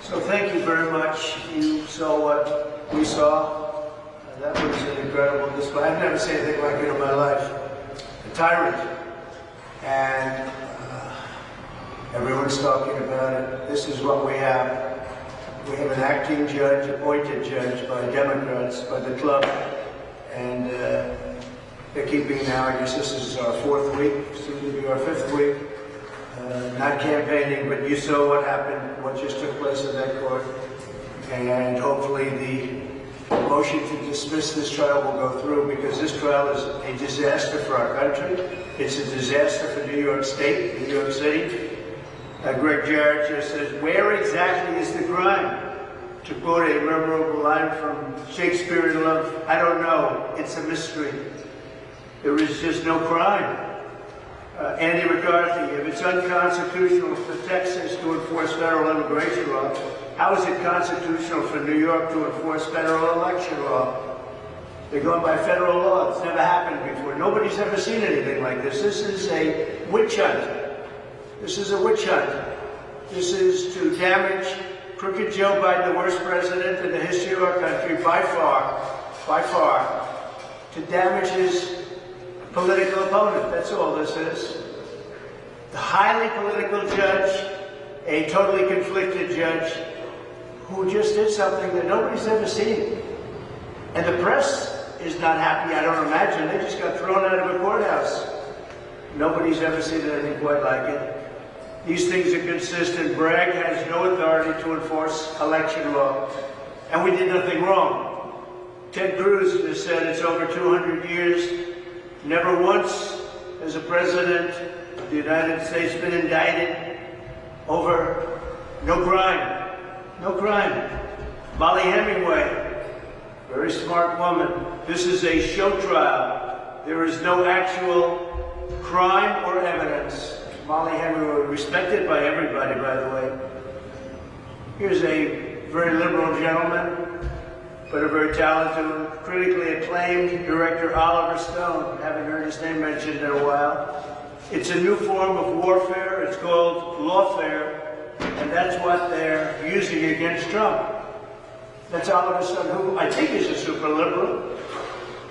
So thank you very much. You saw what we saw. That was an incredible display. I've never seen anything like it in my life. A tyrant. And everyone's talking about it. This is what we have. We have an acting judge, appointed judge by Democrats, by the club. And they're keeping now, I guess this is our 4th week, soon to be our 5th week. Not campaigning, but you saw what happened, what just took place in that court. And hopefully the motion to dismiss this trial will go through, because this trial is a disaster for our country. It's a disaster for New York State, New York City. Greg Jarrett just says, where exactly is the crime? To quote a memorable line from Shakespeare in Love, I don't know, it's a mystery. There is just no crime. Andy McCarthy, if it's unconstitutional for Texas to enforce federal immigration law, how is it constitutional for New York to enforce federal election law? They're going by federal law. It's never happened before. Nobody's ever seen anything like this. This is a witch hunt. This is a witch hunt. This is to damage crooked Joe Biden, the worst president in the history of our country, by far, to damage his political opponent. That's all this is. The highly political judge, a totally conflicted judge, who just did something that nobody's ever seen. And the press is not happy, I don't imagine. They just got thrown out of a courthouse. Nobody's ever seen anything quite like it. These things are consistent. Bragg has no authority to enforce election law. And we did nothing wrong. Ted Cruz has said it's over 200 years. Never once has a president of the United States been indicted over no crime. No crime. Molly Hemingway, very smart woman. This is a show trial. There is no actual crime or evidence. Molly Hemingway, respected by everybody, by the way. Here's a very liberal gentleman, but a very talented, critically acclaimed director, Oliver Stone. Haven't heard his name mentioned in a while. It's a new form of warfare. It's called lawfare, and that's what they're using against Trump. That's Oliver Stone, who I think is a super liberal,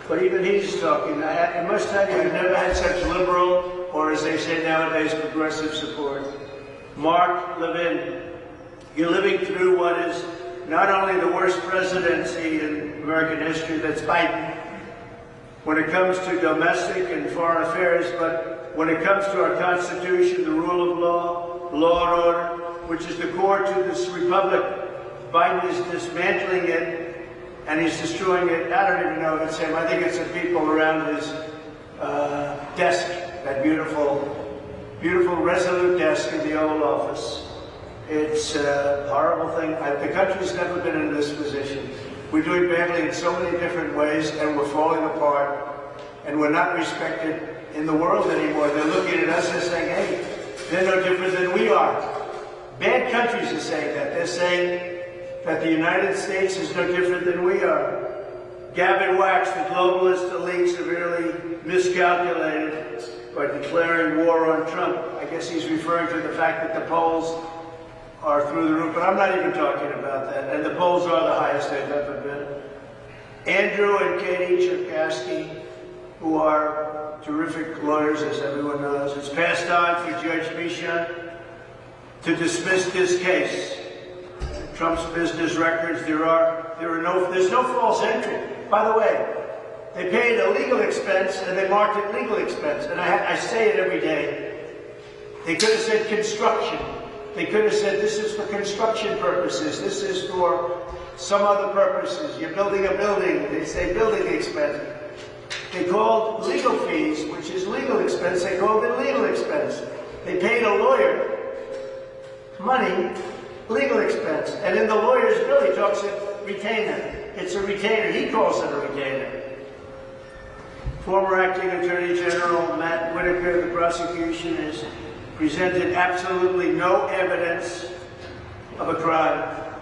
but even he's talking. I must tell you, I've never had such liberal, or as they say nowadays, progressive support. Mark Levin, you're living through what is not only the worst presidency in American history, that's Biden, when it comes to domestic and foreign affairs, but when it comes to our Constitution, the rule of law, law and order, which is the core to this republic, Biden is dismantling it, and he's destroying it. I don't even know if it's him. I think it's the people around his desk, that beautiful, beautiful, resolute desk in the Oval Office. It's a horrible thing. The country's never been in this position. We're doing badly in so many different ways, and we're falling apart, and we're not respected in the world anymore. They're looking at us and saying, hey, they're no different than we are. Bad countries are saying that. They're saying that the United States is no different than we are. Gavin Wax, the globalist elite, severely miscalculated by declaring war on Trump. I guess he's referring to the fact that the polls are through the roof, but I'm not even talking about that. And the polls are the highest they've ever been. Andrew and Katie Cherkasky, who are terrific lawyers, as everyone knows, it's passed on for Judge Meshan to dismiss this case. Trump's business records, there's no false entry. By the way, they paid a legal expense and they marked it legal expense. And I say it every day. They could have said construction. They could have said this is for construction purposes. This is for some other purposes. You're building a building. They say building expense. They called legal fees, which is legal expense. They called it legal expense. They paid a lawyer money, legal expense. And in the lawyer's bill, he talks about retainer. It's a retainer. He calls it a retainer. Former Acting Attorney General Matt Whitaker, the prosecution has presented absolutely no evidence of a crime.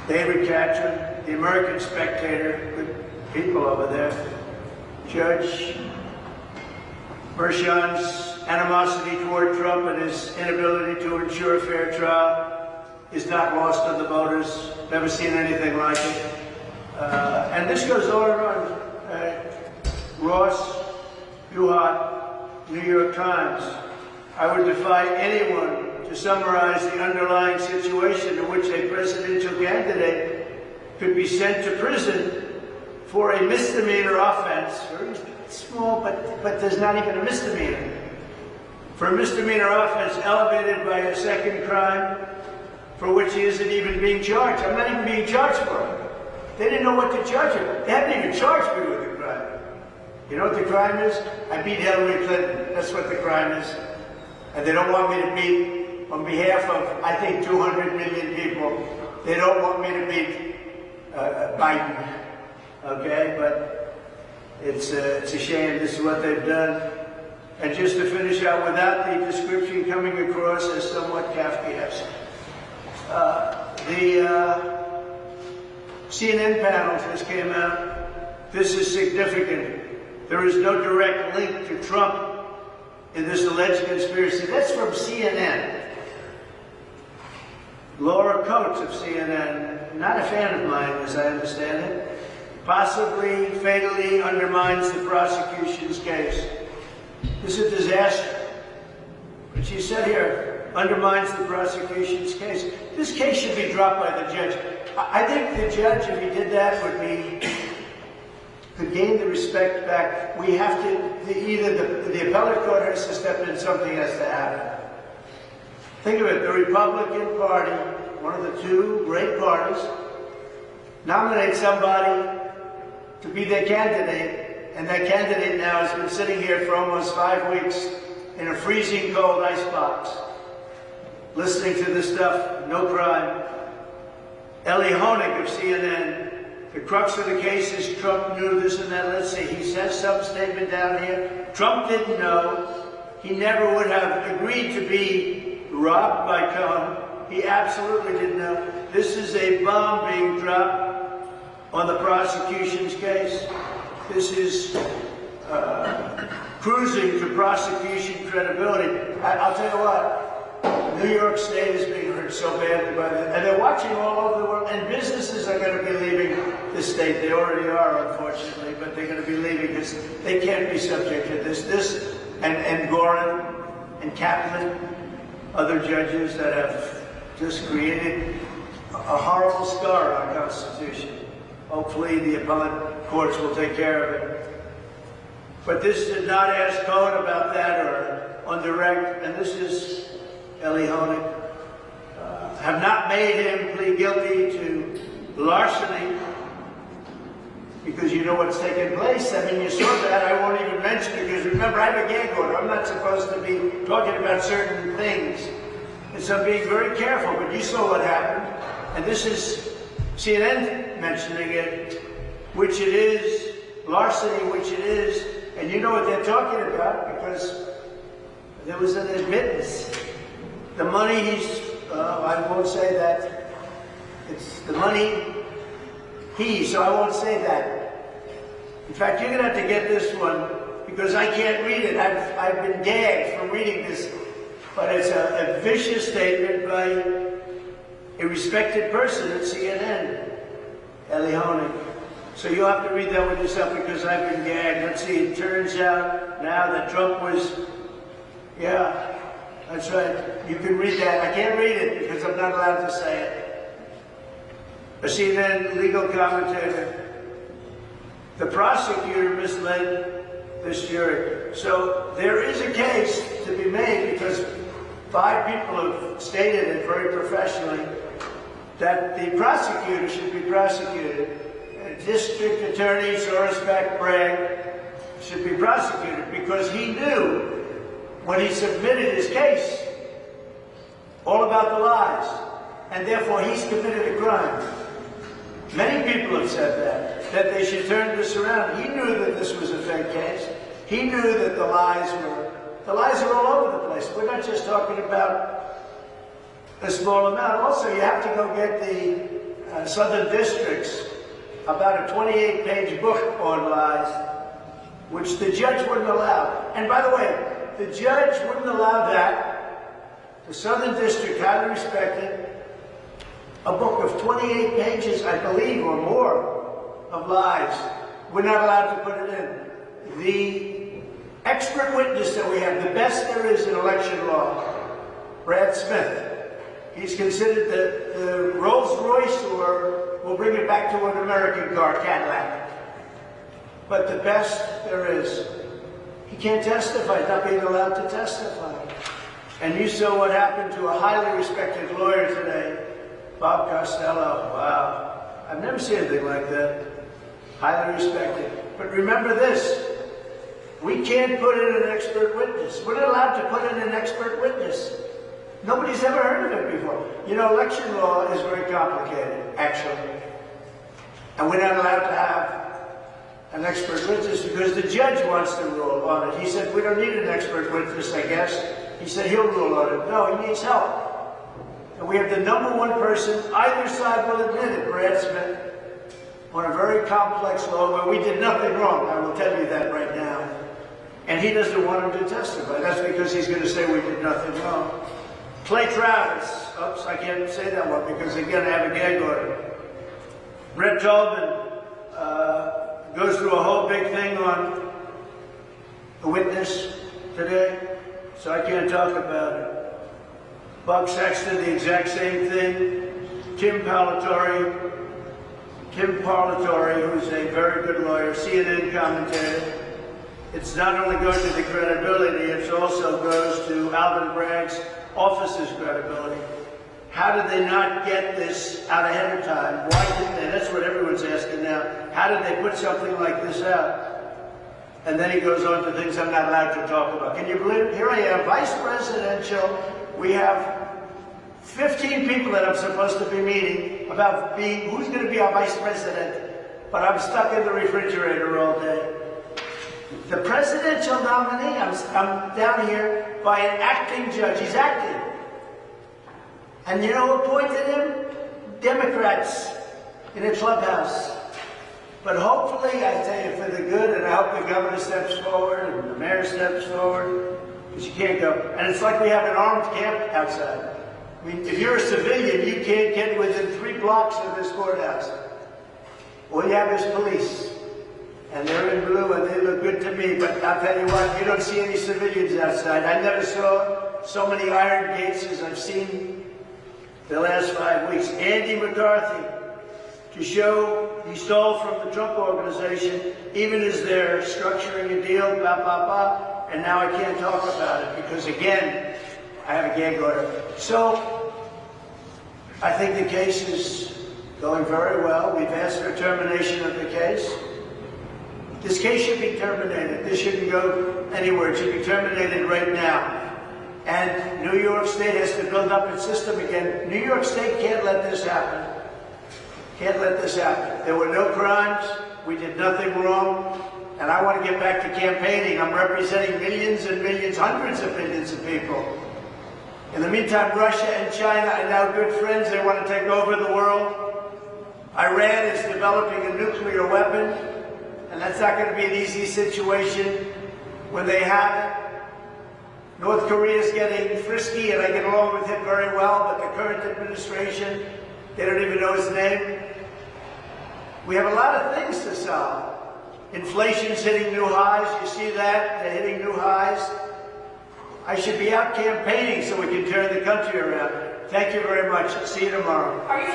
David Katrin, the American Spectator, good people over there, Judge Merchan's animosity toward Trump and his inability to ensure a fair trial. is not lost on the voters. Never seen anything like it. And this goes on and on. Ross Uhart, New York Times. I would defy anyone to summarize the underlying situation in which a presidential candidate could be sent to prison for a misdemeanor offense, very small, but there's not even a misdemeanor. For a misdemeanor offense elevated by a second crime for which he isn't even being charged. I'm not even being charged for it. They didn't know what to charge him. They haven't even charged me with the crime. You know what the crime is? I beat Hillary Clinton. That's what the crime is. And they don't want me to beat, on behalf of, I think, 200 million people, they don't want me to beat Biden. Okay? But it's a shame. This is what they've done. And just to finish out, without the description coming across as somewhat Kafkaesque, the CNN panel just came out. This is significant. There is no direct link to Trump in this alleged conspiracy. That's from CNN. Laura Coates of CNN, not a fan of mine as I understand it, possibly fatally undermines the prosecution's case. This is a disaster. But she said here, undermines the prosecution's case. This case should be dropped by the judge. I think the judge, if he did that, could gain the respect back. We have to, either the appellate court has to step in, something has to happen. Think of it, the Republican Party, one of the two great parties, nominate somebody to be their candidate, and that candidate now has been sitting here for almost 5 weeks in a freezing cold icebox, listening to this stuff, no crime. Ellie Honig of CNN, the crux of the case is Trump knew this and that. Let's see, he says some statement down here. Trump didn't know. He never would have agreed to be robbed by Cohen. He absolutely didn't know. This is a bomb being dropped on the prosecution's case. This is cruising to prosecution credibility. I'll tell you what, New York State is being hurt so badly by this, and they're watching all over the world, and businesses are going to be leaving the state. They already are, unfortunately, but they're going to be leaving because they can't be subject to this, and Gorin and Kaplan, other judges that have just created a horrible scar on our Constitution. Hopefully the appellate courts will take care of it. But this did not ask Cohen about that or on direct, and this is Ellie Honig, have not made him plead guilty to larceny because you know what's taken place. I mean, you saw that. I won't even mention it because remember, I have a gag order. I'm not supposed to be talking about certain things. And so I'm being very careful, but you saw what happened. And this is CNN mentioning it, which it is, larceny, which it is. And you know what they're talking about because there was an admittance. The money he's, I won't say that. It's the money so I won't say that. In fact, you're going to have to get this one because I can't read it. I've been gagged from reading this. But it's a vicious statement by a respected person at CNN, Ellie Honig. So you'll have to read that one yourself because I've been gagged. Let's see, it turns out now that Trump was, yeah. That's right. You can read that. I can't read it because I'm not allowed to say it. A CNN legal commentator. The prosecutor misled this jury. So there is a case to be made because 5 people have stated it very professionally that the prosecutor should be prosecuted. District Attorney Soros Bragg should be prosecuted because he knew when he submitted his case, all about the lies, and therefore he's committed a crime. Many people have said that they should turn this around. He knew that this was a fake case. He knew that the lies are all over the place. We're not just talking about a small amount. Also, you have to go get the Southern District's about a 28-page book on lies, which the judge wouldn't allow. And by the way, the judge wouldn't allow that. The Southern District, highly respected, of 28 pages, I believe, or more, of lies. We're not allowed to put it in. The expert witness that we have, the best there is in election law, Brad Smith. He's considered the Rolls Royce, or we'll bring it back to an American car, Cadillac. But the best there is. He can't testify, not being allowed to testify. And you saw what happened to a highly respected lawyer today, Bob Costello. Wow. I've never seen anything like that. Highly respected. But remember this, we can't put in an expert witness. We're not allowed to put in an expert witness. Nobody's ever heard of it before. You know, election law is very complicated, actually. And we're not allowed to have an expert witness because the judge wants to rule on it. He said, we don't need an expert witness, I guess. He said he'll rule on it. No, he needs help. And we have the #1 person, either side will admit it, Brad Smith, on a very complex law where we did nothing wrong. I will tell you that right now. And he doesn't want him to testify. That's because he's going to say we did nothing wrong. Clay Travis. Oops, I can't say that one because again I have a gag order. Brett Tobin goes through a whole big thing on the witness today, so I can't talk about it. Buck Sexton, the exact same thing. Tim Parlatore, who's a very good lawyer, CNN commentator. It's not only going to the credibility, it also goes to Alvin Bragg's office's credibility. How did they not get this out ahead of time? Why didn't they? That's what everyone's asking now. How did they put something like this out? And then he goes on to things I'm not allowed to talk about. Can you believe it? Here I am, vice presidential. We have 15 people that I'm supposed to be meeting about who's going to be our vice president. But I'm stuck in the refrigerator all day. The presidential nominee, I'm down here by an acting judge. He's acting. And you know who appointed him? Democrats in a clubhouse. But hopefully, I tell you, for the good, and I hope the governor steps forward and the mayor steps forward, because you can't go. And it's like we have an armed camp outside. I mean, if you're a civilian, you can't get within 3 blocks of this courthouse. All you have is police. And they're in blue and they look good to me, but I'll tell you what, you don't see any civilians outside. I never saw so many iron gates as I've seen the last 5 weeks. Andy McCarthy, to show he stole from the Trump organization, even as they're structuring a deal, blah, blah, blah, and now I can't talk about it because, again, I have a gag order. So, I think the case is going very well. We've asked for termination of the case. This case should be terminated. This shouldn't go anywhere. It should be terminated right now. And New York State has to build up its system again. New York State can't let this happen. Can't let this happen. There were no crimes. We did nothing wrong. And I want to get back to campaigning. I'm representing millions and millions, hundreds of millions of people. In the meantime, Russia and China are now good friends. They want to take over the world. Iran is developing a nuclear weapon. And that's not going to be an easy situation when they have it. North Korea is getting frisky, and I get along with him very well, but the current administration, they don't even know his name. We have a lot of things to solve. Inflation's hitting new highs. You see that? They're hitting new highs. I should be out campaigning so we can turn the country around. Thank you very much. See you tomorrow. Are you